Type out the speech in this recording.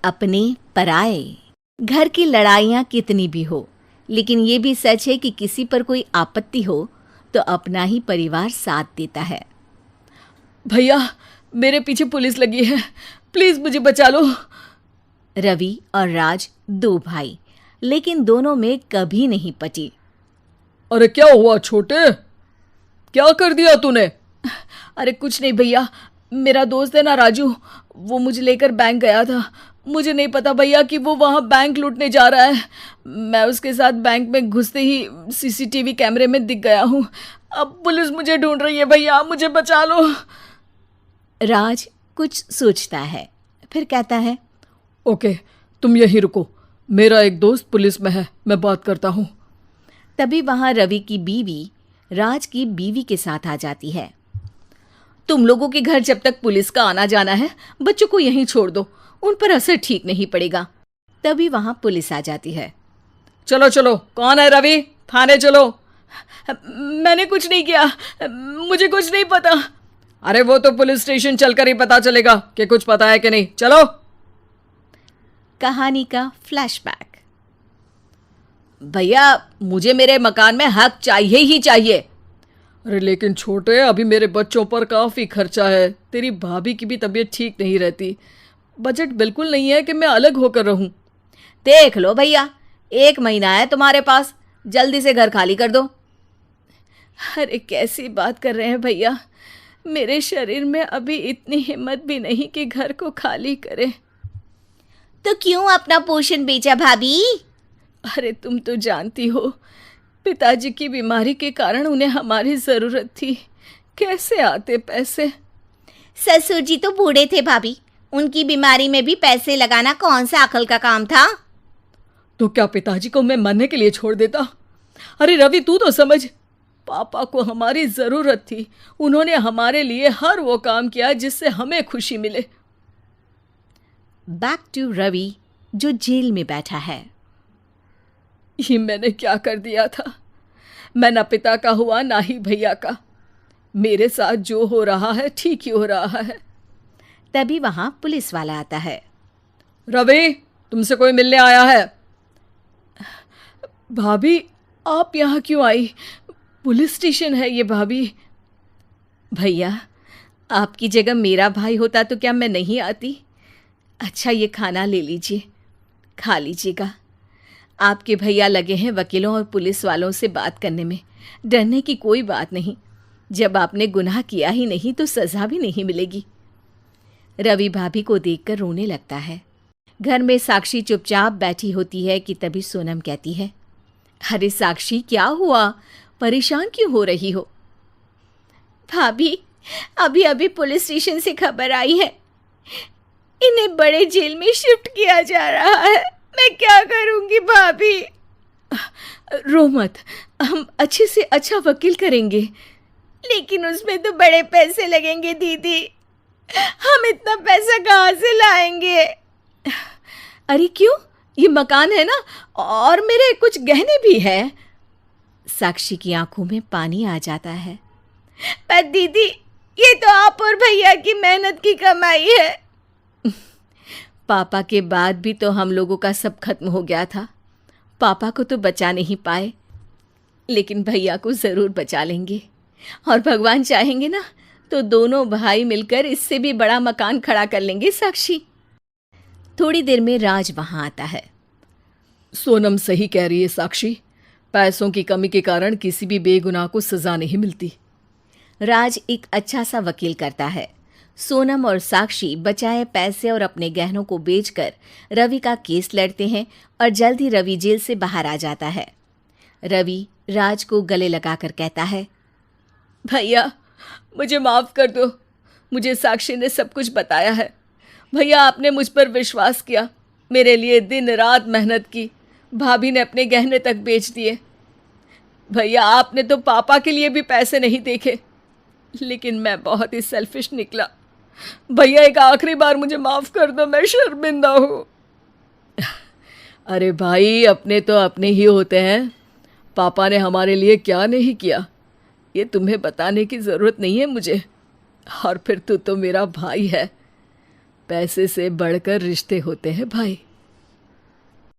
अपने पराए। घर की लड़ाइयाँ कितनी भी हो, लेकिन ये भी सच है कि किसी पर कोई आपत्ति हो तो अपना ही परिवार साथ देता है। भैया, मेरे पीछे पुलिस लगी है, प्लीज मुझे बचा लो। रवि और राज दो भाई, लेकिन दोनों में कभी नहीं पटी। अरे क्या हुआ छोटे, क्या कर दिया तूने? अरे कुछ नहीं भैया, मेरा दोस्त है ना राजू, वो मुझे लेकर बैंक गया था। मुझे नहीं पता भैया कि वो वहाँ बैंक लूटने जा रहा है। मैं उसके साथ बैंक में घुसते ही सीसीटीवी कैमरे में दिख गया हूँ। अब पुलिस मुझे ढूंढ रही है भैया, मुझे बचा लो। राज कुछ सोचता है, फिर कहता है, ओके, तुम यहीं रुको, मेरा एक दोस्त पुलिस में है, मैं बात करता हूँ। तभी वहां रवि की बीवी राज की बीवी के साथ आ जाती है। तुम लोगों के घर जब तक पुलिस का आना जाना है, बच्चों को यहीं छोड़ दो, उन पर असर ठीक नहीं पड़ेगा। तभी वहां पुलिस आ जाती है। चलो चलो, कौन है रवि, थाने चलो। मैंने कुछ नहीं किया, मुझे कुछ नहीं पता। अरे वो तो पुलिस स्टेशन चलकर ही पता चलेगा कि कुछ पता है कि नहीं, चलो। कहानी का फ्लैशबैक। भैया, मुझे मेरे मकान में हक चाहिए ही चाहिए। अरे लेकिन छोटे, अभी मेरे बच्चों पर काफ़ी खर्चा है, तेरी भाभी की भी तबीयत ठीक नहीं रहती, बजट बिल्कुल नहीं है कि मैं अलग होकर रहूं। देख लो भैया, 1 महीना है तुम्हारे पास, जल्दी से घर खाली कर दो। अरे कैसी बात कर रहे हैं भैया, मेरे शरीर में अभी इतनी हिम्मत भी नहीं कि घर को खाली करें। तो क्यों अपना पोषण बेचा भाभी? अरे तुम तो जानती हो, पिताजी की बीमारी के कारण उन्हें हमारी ज़रूरत थी, कैसे आते पैसे। ससुर जी तो बूढ़े थे भाभी, उनकी बीमारी में भी पैसे लगाना कौन सा अकल का काम था। तो क्या पिताजी को मैं मरने के लिए छोड़ देता? अरे रवि, तू तो समझ, पापा को हमारी ज़रूरत थी, उन्होंने हमारे लिए हर वो काम किया जिससे हमें खुशी मिले। बैक टू रवि, जो जेल में बैठा है। ये मैंने क्या कर दिया था? मैं ना पिता का हुआ ना ही भैया का। मेरे साथ जो हो रहा है ठीक ही हो रहा है। तभी वहां पुलिस वाला आता है। रवि, तुमसे कोई मिलने आया है। भाभी, आप यहाँ क्यों आई? पुलिस स्टेशन है ये भाभी। भैया, आपकी जगह मेरा भाई होता तो क्या मैं नहीं आती? अच्छा, ये खाना ले लीजिए, खा लीजिएगा। आपके भैया लगे हैं वकीलों और पुलिस वालों से बात करने में, डरने की कोई बात नहीं। जब आपने गुनाह किया ही नहीं तो सज़ा भी नहीं मिलेगी। रवि भाभी को देखकर रोने लगता है। घर में साक्षी चुपचाप बैठी होती है कि तभी सोनम कहती है, अरे साक्षी, क्या हुआ, परेशान क्यों हो रही हो? भाभी, अभी अभी पुलिस स्टेशन से खबर आई है, इन्हें बड़े जेल में शिफ्ट किया जा रहा है। मैं क्या करूंगी भाभी? रो मत, हम अच्छे से अच्छा वकील करेंगे। लेकिन उसमें तो बड़े पैसे लगेंगे दीदी, हम इतना पैसा कहाँ से लाएंगे? अरे क्यों, ये मकान है ना, और मेरे कुछ गहने भी है। साक्षी की आंखों में पानी आ जाता है। पर दीदी, ये तो आप और भैया की मेहनत की कमाई है। पापा के बाद भी तो हम लोगों का सब खत्म हो गया था। पापा को तो बचा नहीं पाए, लेकिन भैया को ज़रूर बचा लेंगे, और भगवान चाहेंगे ना तो दोनों भाई मिलकर इससे भी बड़ा मकान खड़ा कर लेंगे। साक्षी। थोड़ी देर में राज वहाँ आता है। सोनम सही कह रही है साक्षी, पैसों की कमी के कारण किसी भी बेगुनाह को सज़ा नहीं मिलती। राज एक अच्छा सा वकील करता है। सोनम और साक्षी बचाए पैसे और अपने गहनों को बेचकर रवि का केस लड़ते हैं और जल्द ही रवि जेल से बाहर आ जाता है। रवि राज को गले लगाकर कहता है, भैया मुझे माफ़ कर दो, मुझे साक्षी ने सब कुछ बताया है। भैया, आपने मुझ पर विश्वास किया, मेरे लिए दिन रात मेहनत की, भाभी ने अपने गहने तक बेच दिए। भैया, आपने तो पापा के लिए भी पैसे नहीं देखे, लेकिन मैं बहुत ही सेल्फिश निकला। भैया, एक आखिरी बार मुझे माफ़ कर दो, मैं शर्मिंदा हूँ। अरे भाई, अपने तो अपने ही होते हैं, पापा ने हमारे लिए क्या नहीं किया ये तुम्हें बताने की ज़रूरत नहीं है मुझे। और फिर तू तो मेरा भाई है। पैसे से बढ़कर रिश्ते होते हैं भाई।